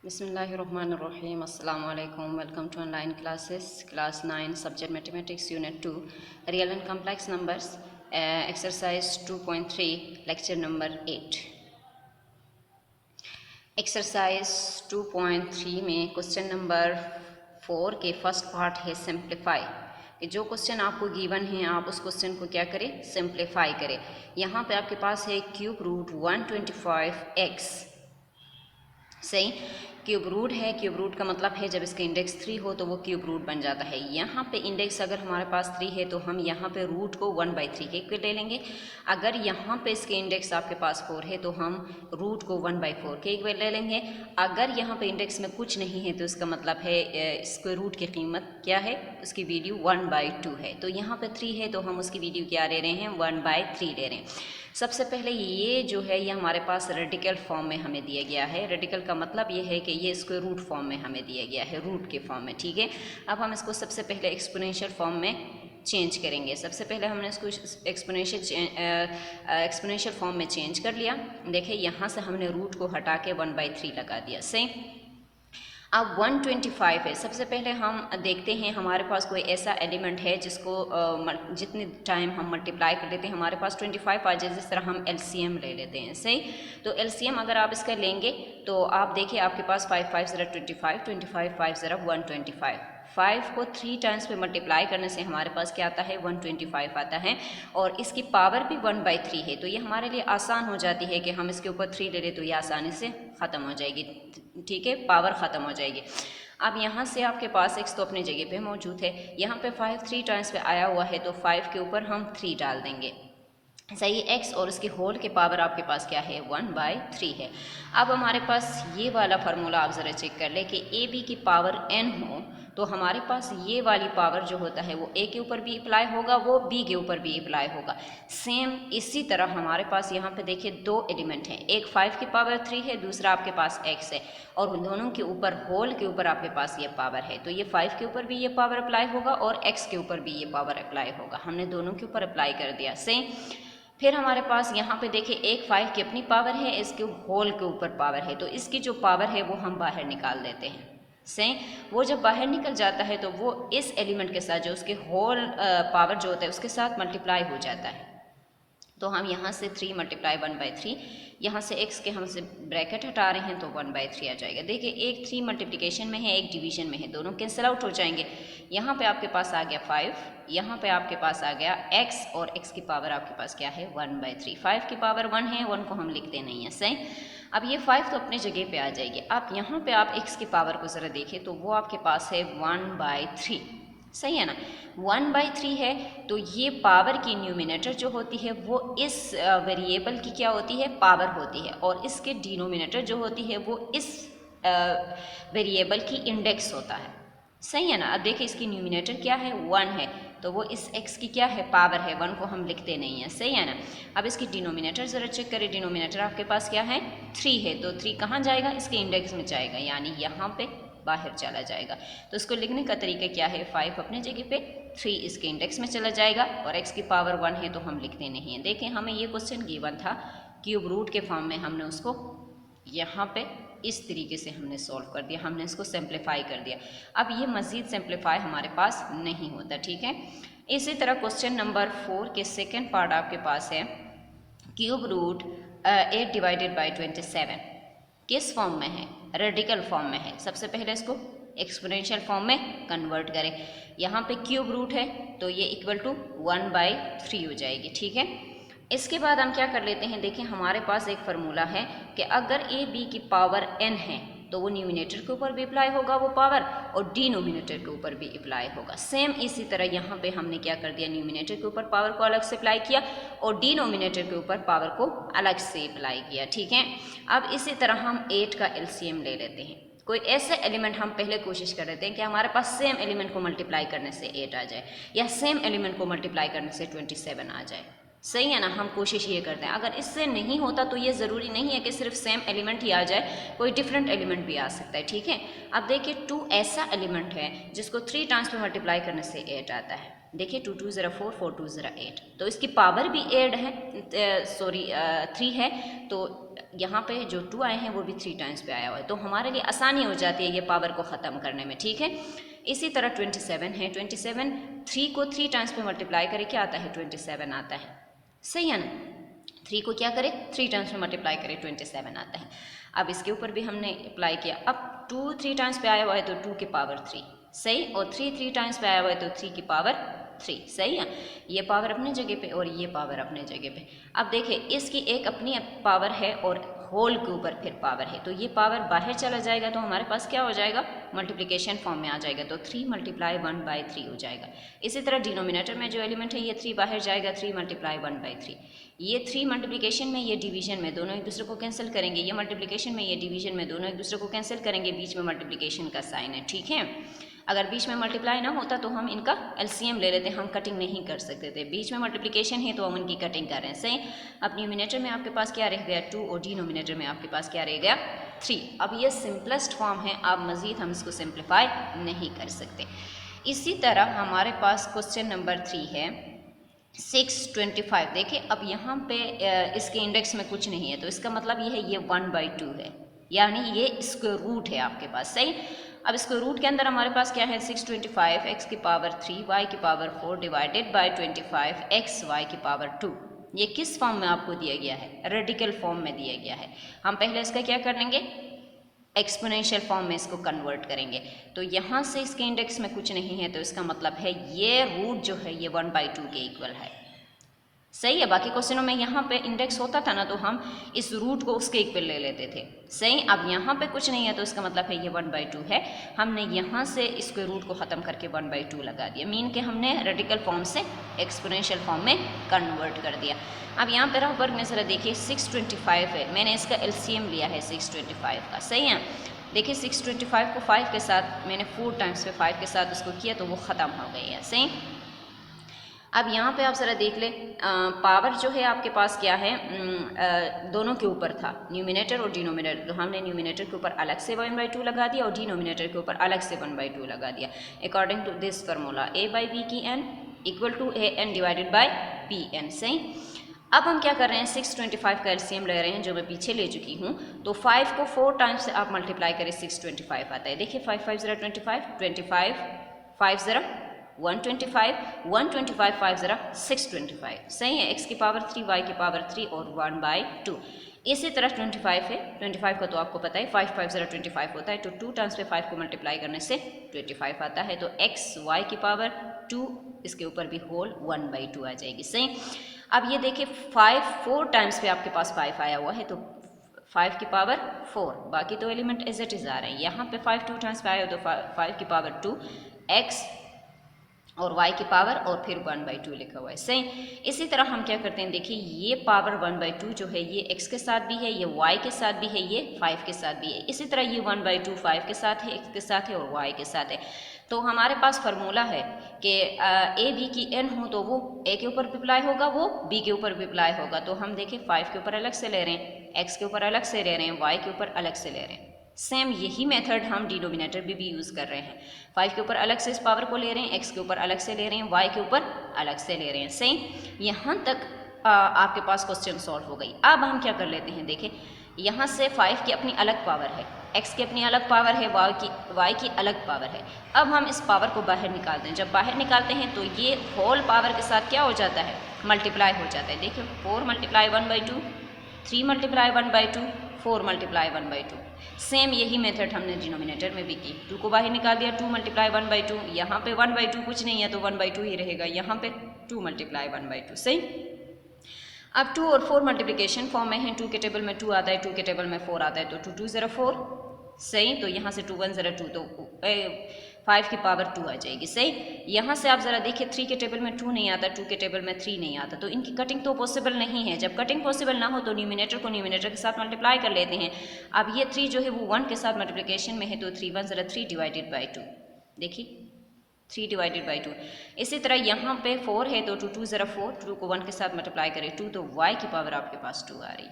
Bismillahirrahmanirrahim. Assalamu alaikum. Welcome to online classes. Class 9, Subject Mathematics, Unit 2, Real and Complex Numbers, Exercise 2.3, Lecture number 8. Exercise 2.3 में question number 4 के first part है simplify. कि जो question आपको given है आप उस क्वेश्चन को क्या करें, सिंप्लीफाई करें। यहाँ पे आपके पास है क्यूब रूट 125x। सही, क्यूब रूट है। क्यूब रूट का मतलब है जब इसका इंडेक्स 3 हो तो वो क्यूब रूट बन जाता है। यहाँ पे इंडेक्स अगर हमारे पास 3 है तो हम यहाँ पे रूट को 1/3 के इक्वल ले लेंगे। अगर यहाँ पे इसके इंडेक्स आपके पास 4 है तो हम रूट को 1/4 के इक्वल ले लेंगे। अगर यहाँ पे इंडेक्स में कुछ नहीं है तो इसका मतलब है स्क्वायर रूट की कीमत क्या है, उसकी वैल्यू 1/2 है। तो यहाँ पे 3 है तो हम उसकी वैल्यू क्या ले रहे हैं, 1/3 ले रहे हैं। सबसे पहले ये जो है ये हमारे पास रेडिकल फॉर्म में हमें दिया गया है। रेडिकल का मतलब ये है कि ये स्क्वायर रूट फॉर्म में हमें दिया गया है, रूट के फॉर्म में। ठीक है, अब हम इसको सबसे पहले एक्सपोनेंशियल फॉर्म में चेंज करेंगे। सबसे पहले हमने इसको एक्सपोनेंशियल फॉर्म में चेंज कर लिया। देखिए यहाँ से हमने रूट को हटा के 1/3 लगा दिया। सही, अब 125 है। सबसे पहले हम देखते हैं हमारे पास कोई ऐसा एलिमेंट है जिसको जितने टाइम हम मल्टीप्लाई कर लेते हैं हमारे पास 25 आ जाए। जिस तरह हम एलसीएम ले लेते हैं। सही, तो एलसीएम अगर आप इसका लेंगे तो आप देखिए आपके पास 5 5 0 25, 25 5 0 125। 5 को 3 टाइम्स पे मल्टीप्लाई करने से हमारे पास क्या आता है, 125 आता है। और इसकी पावर भी 1/3 है। तो ये हमारे लिए आसान हो जाती है कि हम इसके ऊपर 3 ले लें तो ये आसानी से ख़त्म हो जाएगी। ठीक है, पावर ख़त्म हो जाएगी। अब यहाँ से आपके पास x तो अपनी जगह पे मौजूद है। यहाँ पे 5 3 टाइम्स पे आया हुआ है तो 5 के ऊपर हम 3 डाल देंगे। सही, x और उसके होल के पावर आपके पास क्या है, 1/3 है। अब हमारे पास ये वाला फार्मूला आप ज़रा चेक कर ले कि ए बी की पावर n हो तो हमारे पास ये वाली पावर जो होता है वो a के ऊपर भी अप्लाई होगा, वो b के ऊपर भी अप्लाई होगा। सेम इसी तरह हमारे पास यहाँ पे देखिए दो एलिमेंट हैं, एक 5 की पावर 3 है, दूसरा आपके पास x है। और दोनों के ऊपर होल के ऊपर आपके पास ये पावर है। तो ये 5 के ऊपर भी ये पावर अप्लाई होगा और x के ऊपर भी ये पावर अप्लाई होगा। हमने दोनों के ऊपर अप्लाई कर दिया। सही, फिर हमारे पास यहाँ पे देखिए एक 5 की अपनी पावर है, इसके होल के ऊपर पावर है। तो इसकी जो पावर है वो हम बाहर निकाल देते हैं। सही, वो जब बाहर निकल जाता है तो वो इस एलिमेंट के साथ जो उसके होल पावर जो होता है उसके साथ मल्टीप्लाई हो जाता है। तो हम यहाँ से 3 × 1/3, यहाँ से x के हम से ब्रैकेट हटा रहे हैं तो 1/3 आ जाएगा। देखिए एक 3 मल्टीप्लिकेशन में है, एक डिवीजन में है, दोनों कैंसिल आउट हो जाएंगे। यहाँ पे आपके पास आ गया 5, यहाँ पे आपके पास आ गया x और x की पावर आपके पास क्या है, 1/3। 5 की पावर 1 है, 1 को हम लिखते नहीं हैं। सही, अब ये 5 तो अपने जगह पे आ जाएगी। अब यहाँ पे आप x की पावर को ज़रा देखें तो वो आपके पास है 1/3। सही है ना, 1/3 है। तो ये पावर की न्यूमिनेटर जो होती है वो इस वेरिएबल की क्या होती है, पावर होती है। और इसके डिनोमिनेटर जो होती है वो इस वेरिएबल की इंडेक्स होता है। सही है ना। अब देखिए इसकी न्यूमिनेटर क्या है, 1 है, तो वो इस x की क्या है, पावर है। 1 को हम लिखते नहीं हैं। सही है ना। अब इसकी डिनोमिनेटर ज़रा चेक करें। डिनोमिनेटर आपके पास क्या है, 3 है। तो 3 कहाँ जाएगा, इसके इंडेक्स में जाएगा, यानी यहाँ पे बाहर चला जाएगा। तो इसको लिखने का तरीका क्या है, 5 अपने जगह पे, 3 इसके इंडेक्स में चला जाएगा और x की पावर 1 है तो हम लिखते नहीं हैं। देखें हमें ये क्वेश्चन गिवन था क्यूब रूट के फॉर्म में, हमने उसको यहाँ पे इस तरीके से हमने सॉल्व कर दिया, हमने इसको सिंप्लीफाई कर दिया। अब ये मज़ीद सिंप्लीफाई हमारे पास नहीं होता। ठीक है, इसी तरह क्वेश्चन नंबर 4 के सेकेंड पार्ट आपके पास है क्यूब रूट 8 / 27। किस फॉर्म में है, रेडिकल फॉर्म में है। सबसे पहले इसको एक्सपोनेंशियल फॉर्म में कन्वर्ट करें। यहाँ पे क्यूब रूट है तो ये इक्वल टू 1/3 हो जाएगी। ठीक है, इसके बाद हम क्या कर लेते हैं, देखिए हमारे पास एक फार्मूला है कि अगर ए बी की पावर n है तो वो न्यूमिनेटर के ऊपर भी अप्लाई होगा वो पावर, और डिनोमिनेटर के ऊपर भी अप्लाई होगा। सेम इसी तरह यहाँ पे हमने क्या कर दिया, न्यूमिनेटर के ऊपर पावर को अलग से अप्लाई किया और डिनोमिनेटर के ऊपर पावर को अलग से अप्लाई किया। ठीक है, अब इसी तरह हम 8 का एलसीएम ले लेते हैं। कोई ऐसे एलिमेंट हम पहले कोशिश कर लेते हैं कि हमारे पास सेम एलिमेंट को मल्टीप्लाई करने से 8 आ जाए या सेम एलिमेंट को मल्टीप्लाई करने से 27 आ जाए। सही है ना, हम कोशिश ये करते हैं। अगर इससे नहीं होता तो ये ज़रूरी नहीं है कि सिर्फ सेम एलिमेंट ही आ जाए, कोई डिफरेंट एलिमेंट भी आ सकता है। ठीक है, अब देखिए 2 ऐसा एलिमेंट है जिसको 3 टाइम्स पे मल्टीप्लाई करने से 8 आता है। देखिए 2 2 0 4, 4 2 0 8, तो इसकी पावर भी 8 है, 3 है। तो यहाँ पे जो 2 आए हैं वो भी 3 टाइम्स पे आया हुआ है, तो हमारे लिए आसानी हो जाती है ये पावर को ख़त्म करने में, ठीक है। इसी तरह 27 है, 27 3 को 3 टाइम्स पे मल्टीप्लाई करे क्या आता है, 27 आता है, सही है ना। 3 को क्या करें, 3 टाइम्स में मल्टीप्लाई करें, 27 आता है। अब इसके ऊपर भी हमने अप्लाई किया, अब 2 3 टाइम्स पे आया हुआ है तो 2 की पावर 3, सही, और 3 3 टाइम्स पे आया हुआ है तो 3 की पावर 3, सही है। ये पावर अपने जगह पे और ये पावर अपने जगह पे। अब देखिए इसकी एक अपनी पावर है और होल के ऊपर फिर पावर है, तो ये पावर बाहर चला जाएगा तो हमारे पास क्या हो जाएगा, मल्टीप्लिकेशन फॉर्म में आ जाएगा, तो 3 मल्टीप्लाई 1/3 हो जाएगा। इसी तरह डिनोमिनेटर में जो एलिमेंट है ये 3 बाहर जाएगा, 3 मल्टीप्लाई 1/3। ये 3 मल्टीप्लिकेशन में, ये डिवीजन में, दोनों एक दूसरे को कैंसिल करेंगे, ये मल्टीप्लिकेशन में, ये डिवीजन में, दोनों एक दूसरे को कैंसिल करेंगे, बीच में मल्टीप्लिकेशन का साइन है, ठीक है। अगर बीच में मल्टीप्लाई ना होता तो हम इनका एलसीएम ले लेते, हम कटिंग नहीं कर सकते थे, बीच में मल्टीप्लिकेशन है तो हम इनकी कटिंग कर रहे हैं, सही। अब न्यूमिनेटर में आपके पास क्या रह गया 2 और डिनोमिनेटर में आपके पास क्या रह गया 3। अब ये सिंपलेस्ट फॉर्म है, आप मज़ीद हम इसको सिंप्लीफाई नहीं कर सकते। इसी तरह हमारे पास क्वेश्चन नंबर 3 है 625। देखिए अब यहाँ पे इसके इंडेक्स में कुछ नहीं है तो इसका मतलब ये है ये 1/2 है, यानी ये स्क्वायर रूट है आपके पास, सही। अब इसको रूट के अंदर हमारे पास क्या है 625 x की पावर 3 y की power 4 divided by 25 x y की पावर 2। ये किस फॉर्म में आपको दिया गया है, रेडिकल फॉर्म में दिया गया है। हम पहले इसका क्या करेंगे, एक्सपोनेंशियल फॉर्म में इसको कन्वर्ट करेंगे। तो यहाँ से इसके इंडेक्स में कुछ नहीं है तो इसका मतलब है ये रूट जो है ये 1/2 के इक्वल है, सही है। बाकी क्वेश्चनों में यहाँ पे इंडेक्स होता था ना तो हम इस रूट को उसके इक्वल ले लेते थे, सही। अब यहाँ पे कुछ नहीं है तो इसका मतलब है ये 1/2 है। हमने यहाँ से इसके रूट को ख़त्म करके 1/2 लगा दिया, मीन के हमने रेडिकल फॉर्म से एक्सपोनेंशियल फॉर्म में कन्वर्ट कर दिया। अब यहाँ पे रफ वर्क में ज़रा देखिए 625 है, मैंने इसका एलसीएम लिया है 625 का, सही है। देखिए 625 को 5 के साथ मैंने 4 टाइम्स पे 5 के साथ उसको किया तो वो ख़त्म हो गई है, सही। अब यहाँ पे आप ज़रा देख लें पावर जो है आपके पास क्या है, दोनों के ऊपर था, न्यूमिनेटर और डिनोमिनेटर। तो हमने न्यूमिनेटर के ऊपर अलग से 1/2 लगा दिया और डिनोमिनेटर के ऊपर अलग से 1/2 लगा दिया, according to this formula a/b की n equal to an divided by pn, सही। अब हम क्या कर रहे हैं 625 का एलसीएम ले रहे हैं जो मैं पीछे ले चुकी हूँ। तो 5 को 4 टाइम्स से आप मल्टीप्लाई करें 625 आता है। देखिए 5 5 0 25, 25 5 0 125, 125 5 0 625, सही है। x की पावर 3 y की पावर 3 और 1/2। इसी तरह 25 है, 25 का तो आपको पता है 5 5 0 25 होता है, तो 2 टाइम्स पे 5 को मल्टीप्लाई करने से 25 आता है। तो x y की पावर 2 इसके ऊपर भी होल 1/2 आ जाएगी, सही। अब ये देखिए 5 4 टाइम्स पे आपके पास 5 आया हुआ है तो 5 की पावर 4, बाकी तो एलिमेंट एज इट इज़ आ रहे हैं। यहाँ पे 5 2 टाइम्स पे आया तो 5 की पावर 2 x और y की पावर और फिर 1/2 लिखा हुआ है, सही। इसी तरह हम क्या करते हैं, देखिए ये पावर 1/2 जो है ये x के साथ भी है, ये y के साथ भी है, ये 5 के साथ भी है। इसी तरह ये 1/2 5 के साथ है, x के साथ है और y के साथ है। तो हमारे पास फार्मूला है कि a b की n हो तो वो a के ऊपर भी अप्लाई होगा, वो b के ऊपर भी अप्लाई होगा। तो हम देखें 5 के ऊपर अलग से ले रहे हैं, x के ऊपर अलग से ले रहे हैं, y के ऊपर अलग से ले रहे हैं। सेम यही मेथड हम डिनोमिनेटर भी यूज़ कर रहे हैं। 5 के ऊपर अलग से इस पावर को ले रहे हैं, x के ऊपर अलग से ले रहे हैं, y के ऊपर अलग से ले रहे हैं, सही। यहाँ तक आपके पास क्वेश्चन सॉल्व हो गई। अब हम क्या कर लेते हैं, देखिए यहाँ से 5 की अपनी अलग पावर है, x की अपनी अलग पावर है, y की अलग पावर है। अब हम इस पावर को बाहर निकालते हैं। जब बाहर निकालते हैं तो ये होल पावर के साथ क्या हो जाता है, मल्टीप्लाई हो जाता है। देखिए 4 मल्टीप्लाई 1/2, 3 मल्टीप्लाई 1/2, 4 मल्टीप्लाई 1/2। सेम यही मेथड हमने डिनोमिनेटर में भी की। 2 को बाहर निकाल दिया, 2 मल्टीप्लाई 1/2, यहाँ पे 1/2 कुछ नहीं है तो 1/2 ही रहेगा, यहाँ पे 2 मल्टीप्लाई 1/2, सही। अब 2 और 4 मल्टीप्लिकेशन फॉर्म में है, 2 के टेबल में 2 आता है, 2 के टेबल में 4 आता है, तो 2 2 0 4, सही। तो यहाँ से 2 1 0 2 तो 5 की पावर 2 आ जाएगी, सही। यहाँ से आप ज़रा देखिए 3 के टेबल में 2 नहीं आता, 2 के टेबल में 3 नहीं आता, तो इनकी कटिंग तो पॉसिबल नहीं है। जब कटिंग पॉसिबल ना हो तो न्यूमिनेटर को न्यूमिनेटर के साथ मल्टीप्लाई कर लेते हैं। अब ये 3 जो है वो 1 के साथ मल्टीप्लिकेशन में है तो 3 1 0 3 डिवाइडेड बाई 2, देखिए 3 डिवाइडेड बाई 2। इसी तरह यहाँ पे 4 है तो 2 2 0 4, 2 को 1 के साथ मल्टीप्लाई करें 2 तो y की पावर आपके पास 2 आ रही।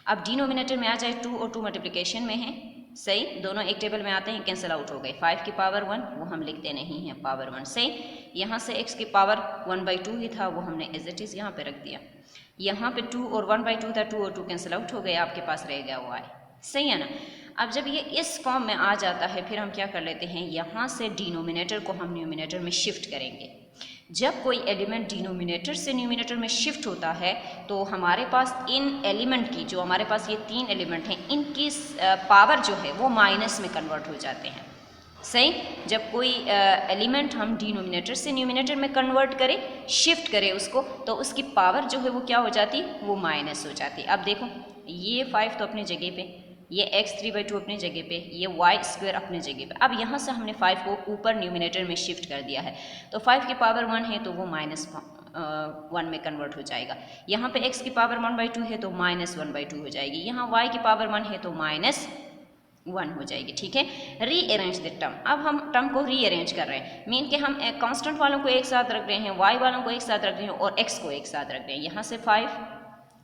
अब डिनोमिनेटर में आ जाए 2 और 2 मल्टीप्लिकेशन में है, सही, दोनों एक टेबल में आते हैं, कैंसिल आउट हो गए। 5 की पावर 1 वो हम लिखते नहीं हैं, पावर 1। सही, यहाँ से x की पावर 1/2 ही था, वो हमने एज इट इज़ यहाँ पे रख दिया। यहाँ पे 2 और 1/2 था, 2 और 2 कैंसिल आउट हो गए, आपके पास रह गया y। सही है ना। अब जब ये इस फॉर्म में आ जाता है, फिर हम क्या कर लेते हैं, यहाँ से डिनोमिनेटर को हम न्यूमिनेटर में शिफ्ट करेंगे। जब कोई एलिमेंट डिनोमिनेटर से न्यूमिनेटर में शिफ्ट होता है तो हमारे पास इन एलिमेंट की, जो हमारे पास ये 3 एलिमेंट हैं, इनकी पावर जो है वो माइनस में कन्वर्ट हो जाते हैं। सही, जब कोई एलिमेंट हम डिनोमिनेटर से न्यूमिनेटर में कन्वर्ट करें, शिफ्ट करें उसको, तो उसकी पावर जो है वो क्या हो जाती, वो माइनस हो जाती। अब देखो, ये 5 तो अपनी जगह पे, ये x 3/2 अपनी जगह पे, ये y² अपनी जगह पे। अब यहाँ से हमने 5 को ऊपर न्यूमिनेटर में शिफ्ट कर दिया है, तो 5 की पावर 1 है तो वो -1 में कन्वर्ट हो जाएगा। यहाँ पे x की पावर 1/2 है तो -1/2 हो जाएगी। यहाँ y की पावर 1 है तो -1 हो जाएगी। ठीक है, रीअरेंज द टर्म। अब हम टर्म को रीअरेंज कर रहे हैं, मीन कि हम कांस्टेंट वालों को एक साथ रख रहे हैं, y वालों को एक साथ रख रहे हैं और x को एक साथ रख रहे हैं। यहाँ से 5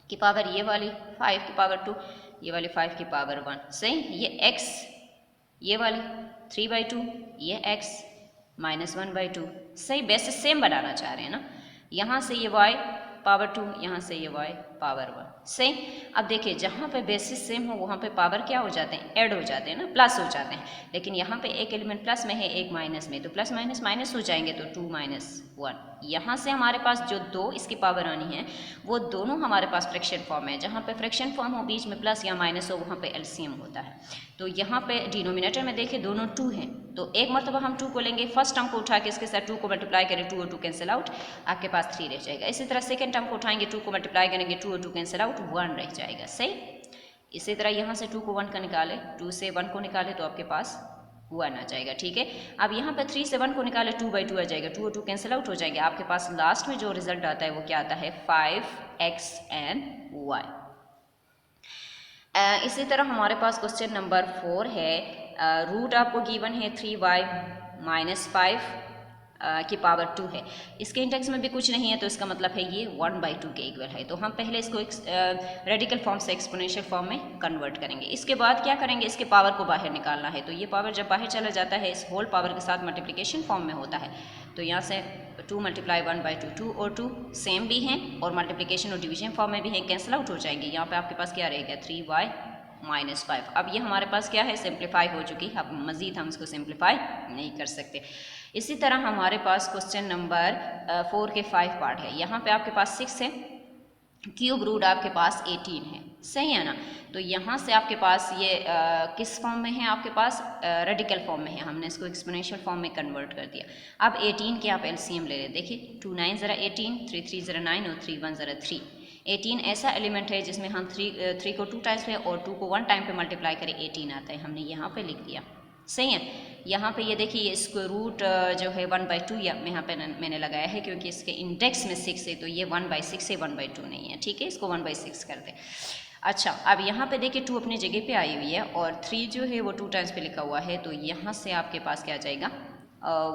की पावर ये वाली, 5 की पावर 2, ये वाली 5 की पावर 1। सही, ये x, ये वाली 3/2, ये x -1/2। सही, बेसिस सेम बनाना चाह रहे हैं ना। यहाँ से ये y पावर 2, यहाँ से ये y पावर 1। सही, अब देखिए जहाँ पे बेसिस सेम हो वहाँ पे पावर क्या हो जाते हैं, ऐड हो जाते हैं ना, प्लस हो जाते हैं। लेकिन यहाँ पे एक एलिमेंट प्लस में है, एक माइनस में, तो प्लस माइनस माइनस हो जाएंगे, तो 2 - 1। यहाँ से हमारे पास जो 2 इसकी पावर आनी है, वो दोनों हमारे पास फ्रैक्शन फॉर्म है। जहाँ पे फ्रैक्शन फॉर्म हो, बीच में प्लस या माइनस हो, वहाँ पे एलसीएम होता है। तो यहाँ पे डिनोमिनेटर में देखिए दोनों 2 हैं, तो एक मरतबा हम 2 को लेंगे, फर्स्ट टर्म को उठा के इसके साथ 2 को मल्टीप्लाई करें, 2 और 2 कैंसिल आउट, आपके पास 3 रह जाएगा। इसी तरह सेकेंड टर्म को उठाएंगे, 2 को मल्टीप्लाई करेंगे, 2 और 2 कैंसिल आउट, 1 रह जाएगा। सही, इसी तरह यहाँ से 2 को 1 का निकाले, 2 से 1 को निकाले तो आपके पास 1 आ जाएगा। ठीक है, अब यहाँ पे 3 से 1 को निकाले, 2/2 आ जाएगा, 2 और 2 कैंसिल आउट हो जाएंगे। आपके पास लास्ट में जो रिजल्ट आता है वो क्या आता है, 5x and y। इसी तरह हमारे पास क्वेश्चन नंबर 4 है, रूट आपको गिवन है 3y - 5 की पावर 2 है। इसके इंडेक्स में भी कुछ नहीं है, तो इसका मतलब है ये 1/2 के इक्वल है। तो हम पहले इसको रेडिकल फॉर्म से एक्सपोनेंशियल फॉर्म में कन्वर्ट करेंगे। इसके बाद क्या करेंगे, इसके पावर को बाहर निकालना है। तो ये पावर जब बाहर चला जाता है, इस होल पावर के साथ मल्टीप्लिकेशन फॉर्म में होता है। तो यहाँ से 2 × 1/2, 2 और 2 सेम भी हैं और मल्टीप्लिकेशन और डिवीजन फॉर्म में भी हैं, कैंसिल आउट हो जाएंगे। यहाँ पे आपके पास क्या रहेगा, 3y - 5। अब ये हमारे पास क्या है, सिंप्लीफाई हो चुकी। अब मज़ीद हम इसको सिंप्लीफाई नहीं कर सकते। इसी तरह हमारे पास क्वेश्चन नंबर 4 के 5 पार्ट है। यहाँ पे आपके पास 6 है, क्यूब रूट आपके पास 18 है। सही है ना। तो यहाँ से आपके पास ये किस फॉर्म में है, आपके पास रेडिकल फॉर्म में है। हमने इसको एक्सपोनेंशियल फॉर्म में कन्वर्ट कर दिया। अब 18 के आप एलसीएम ले लें। देखिए 2 9 ज़रा 18, 3 3 ज़रा 9 और 3 1 ज़रा 3। 18 ऐसा एलिमेंट है जिसमें हम 3 को 2 टाइम्स पे और 2 को 1 टाइम पे मल्टीप्लाई करें, 18 आता है। हमने यहाँ पे लिख दिया। सही है। यहाँ पे ये देखिए ये स्क्वायर रूट जो है 1/2 यहाँ पे मैंने लगाया है क्योंकि इसके इंडेक्स में 6 है, तो ये 1/6 है, 1/2 नहीं है। ठीक है, इसको 1/6 कर दे। अच्छा, अब यहाँ पे देखिए 2 अपनी जगह पे आई हुई है और 3 जो है वो 2 टाइम्स पे लिखा हुआ है, तो यहाँ से आपके पास क्या आ जाएगा,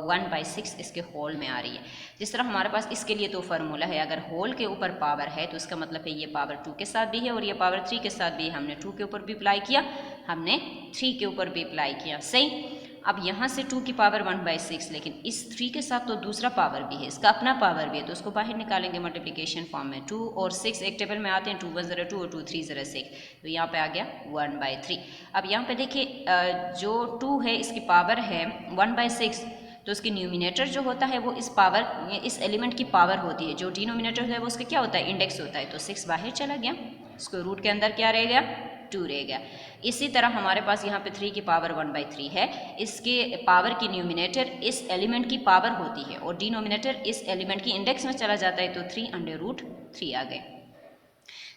1/6 इसके होल में आ रही है। जिस तरह हमारे पास इसके लिए तो फार्मूला है, अगर होल के ऊपर पावर है तो इसका मतलब है ये पावर 2 के साथ भी है और ये पावर 3 के साथ भी है। हमने 2 के ऊपर भी अप्लाई किया, हमने 3 के ऊपर भी अप्लाई किया। सही। अब यहाँ से 2 की पावर 1/6, लेकिन इस 3 के साथ तो दूसरा पावर भी है, इसका अपना पावर भी है, तो उसको बाहर निकालेंगे मल्टीप्लिकेशन फॉर्म में। 2 और 6 एक टेबल में आते हैं, 2 1 ज़रा 2 और 2 3 ज़रा 6, तो यहाँ पे आ गया 1/3। अब यहाँ पे देखिए जो 2 है इसकी पावर है 1/6, तो उसकी न्यूमिनेटर जो होता है वो इस एलिमेंट की पावर होती है, जो डिनोमिनेटर है वो उसका क्या होता है, इंडेक्स होता है। तो 6 बाहर चला गया, स्क्वायर रूट के अंदर क्या रह गया, 2 रह गया। इसी तरह हमारे पास यहाँ पे 3 की पावर 1/3 है, इसके पावर की न्यूमिनेटर इस एलिमेंट की पावर होती है और डिनोमिनेटर इस एलिमेंट की इंडेक्स में चला जाता है, तो 3√3 आ गए।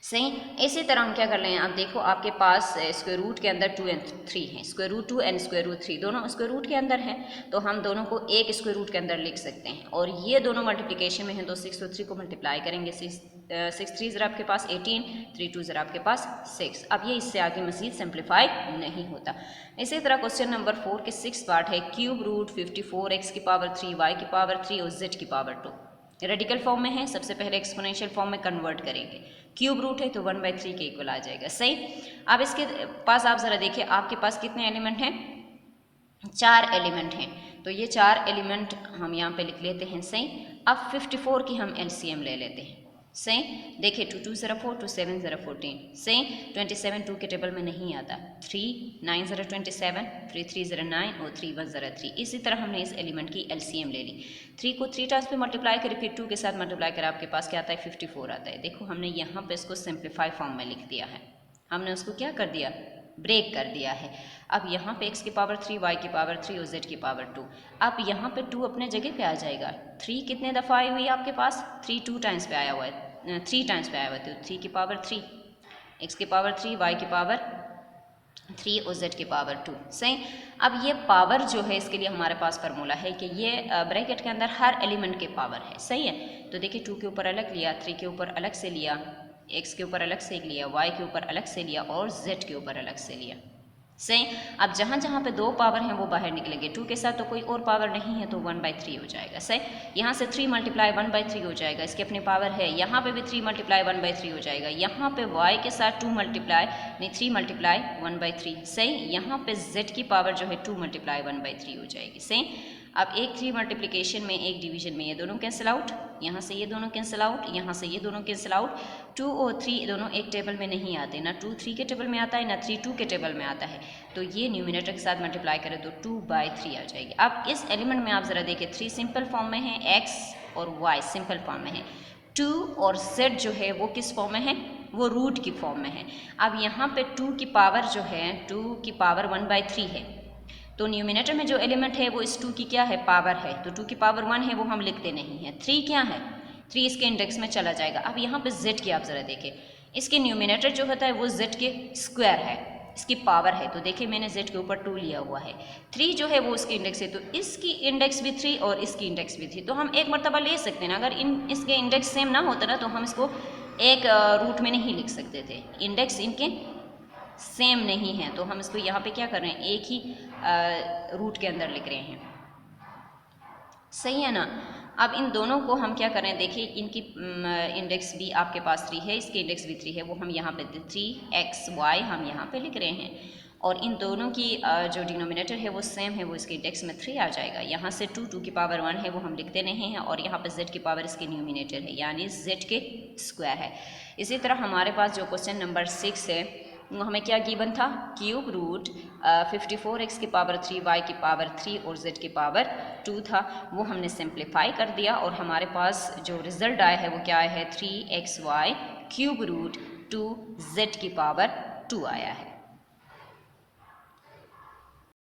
सही। इसी तरह हम क्या कर रहे हैं, अब देखो आपके पास स्क्वायर रूट के अंदर 2 और 3 है, स्क्वायर रूट 2 और स्क्वायर रूट 3 दोनों स्क्वायर रूट के अंदर हैं, तो हम दोनों को एक स्क्वायर रूट के अंदर लिख सकते हैं और ये दोनों मल्टीप्लिकेशन में हैं, तो 6 और 3 को मल्टीप्लाई करेंगे। 6 3 ज़रा आपके पास 18, 3 2 ज़रा आपके पास 6। अब ये इससे आगे मज़ीद सिंप्लीफाई नहीं होता। इसी तरह क्वेश्चन नंबर 4 के 6 पार्ट है, क्यूब रूट 54 x की पावर 3, y की पावर 3 और z की पावर 2। रेडिकल फॉर्म में है, सबसे पहले एक्सपोनेंशियल फॉर्म में कन्वर्ट करेंगे, क्यूब रूट है तो 1/3 के इक्वल आ जाएगा। सही। अब इसके पास आप ज़रा देखिए, आपके पास कितने एलिमेंट हैं, 4 एलिमेंट हैं, तो ये 4 एलिमेंट हम यहाँ पे लिख लेते हैं। सही। अब 54 की हम एलसीएम ले लेते हैं। सही। देखिए 2 2 0 4 2 7 0 14। सही। 27 2 के टेबल में नहीं आता, 3 9 0 27 3 3 0 9 और 3 1 0 3। इसी तरह हमने इस एलिमेंट की एलसीएम ले ली, 3 को 3 टाइम्स पे मल्टीप्लाई करें, फिर 2 के साथ मल्टीप्लाई करें, आपके पास क्या आता है 54 आता है। देखो हमने यहाँ पे इसको सिंप्लीफाई फॉर्म में लिख दिया है, हमने उसको क्या कर दिया, ब्रेक कर दिया है। अब यहाँ पे x की पावर 3, y की पावर 3 और z की पावर 2। अब यहाँ पे 2 अपने जगह पे आ जाएगा। 3 कितने दफ़ा आई हुई है आपके पास, 3 2 टाइम्स पे आया हुआ है, 3 टाइम्स पे आया हुआ है, तो 3 की पावर 3, x की पावर 3, y की पावर 3 और z की पावर 2। सही। अब ये पावर जो है इसके लिए हमारे पास फार्मूला है कि ये ब्रैकेट के अंदर हर एलिमेंट के पावर है। सही है। तो देखिए 2 के ऊपर अलग लिया, 3 के ऊपर अलग से लिया, x के ऊपर अलग से लिया, y के ऊपर अलग से लिया और z के ऊपर अलग से लिया। सही। अब जहाँ जहाँ पे 2 पावर हैं वो बाहर निकलेंगे, 2 के साथ तो कोई और पावर नहीं है तो 1/3 हो जाएगा। सही। यहाँ से 3 मल्टीप्लाई 1/3 हो जाएगा, इसकी अपनी पावर है, यहाँ पे भी 3 मल्टीप्लाई 1/3 हो जाएगा, यहाँ पे y के साथ 2 मल्टीप्लाई नहीं 3 मल्टीप्लाई 1/3। सही। यहाँ पे z की पावर जो है 2 मल्टीप्लाई 1/3 हो जाएगी। सही। अब एक 3 मल्टीप्लिकेशन में, एक डिवीजन में ये दोनों कैंसिल आउट, यहाँ से ये दोनों कैंसिल आउट, यहाँ से ये दोनों कैंसिल आउट। 2 और 3 दोनों एक टेबल में नहीं आते, ना 2 3 के टेबल में आता है, ना 3 2 के टेबल में आता है, तो ये न्यूमिनेटर के साथ मल्टीप्लाई करें तो 2/3 आ जाएगी। अब इस एलिमेंट में आप ज़रा देखिए, 3 सिंपल फॉर्म में है, x और y सिंपल फॉर्म में है, 2 और z जो है वो किस फॉर्म में है, वो रूट की फॉर्म में है। अब यहाँ पे 2 की पावर जो है, 2 की पावर 1/3 है, तो न्यूमिनेटर में जो एलिमेंट है वो इस 2 की क्या है, पावर है, तो 2 की पावर 1 है वो हम लिखते नहीं हैं। 3 क्या है, 3 इसके इंडेक्स में चला जाएगा। अब यहाँ पे z की आप ज़रा देखें, इसके न्यूमिनेटर जो होता है वो z के स्क्वायर है, इसकी पावर है, तो देखिए मैंने z के ऊपर 2 लिया हुआ है, 3 जो है वो उसकी इंडेक्स है, तो इसकी इंडेक्स भी 3 और इसकी इंडेक्स भी 3, तो हम एक मरतबा ले सकते हैं ना। अगर इसके इंडेक्स सेम ना होता ना तो हम इसको एक रूट में नहीं लिख सकते थे, इंडेक्स इनके सेम नहीं है, तो हम इसको यहाँ पे क्या कर रहे हैं, एक ही रूट के अंदर लिख रहे हैं। सही है ना। अब इन दोनों को हम क्या कर रहे हैं, देखिए इनकी इंडेक्स भी आपके पास 3 है, इसकी इंडेक्स भी 3 है, वो हम यहाँ पे 3xy हम यहाँ पे लिख रहे हैं, और इन दोनों की जो डिनोमिनेटर है वो सेम है, वो इसके इंडेक्स में 3 आ जाएगा। यहाँ से 2 की पावर 1 है वो हम लिखते नहीं हैं, और यहाँ पे z की पावर इसके न्यूमिनेटर है, यानी z के स्क्वायर है। इसी तरह हमारे पास जो क्वेश्चन नंबर 6 है वो हमें क्या गिवन था, क्यूब रूट 54x की पावर 3, y की पावर 3 और z की पावर 2 था, वो हमने सिंप्लीफाई कर दिया और हमारे पास जो रिजल्ट आया है वो क्या है, 3xy क्यूब रूट 2z की पावर 2 आया है।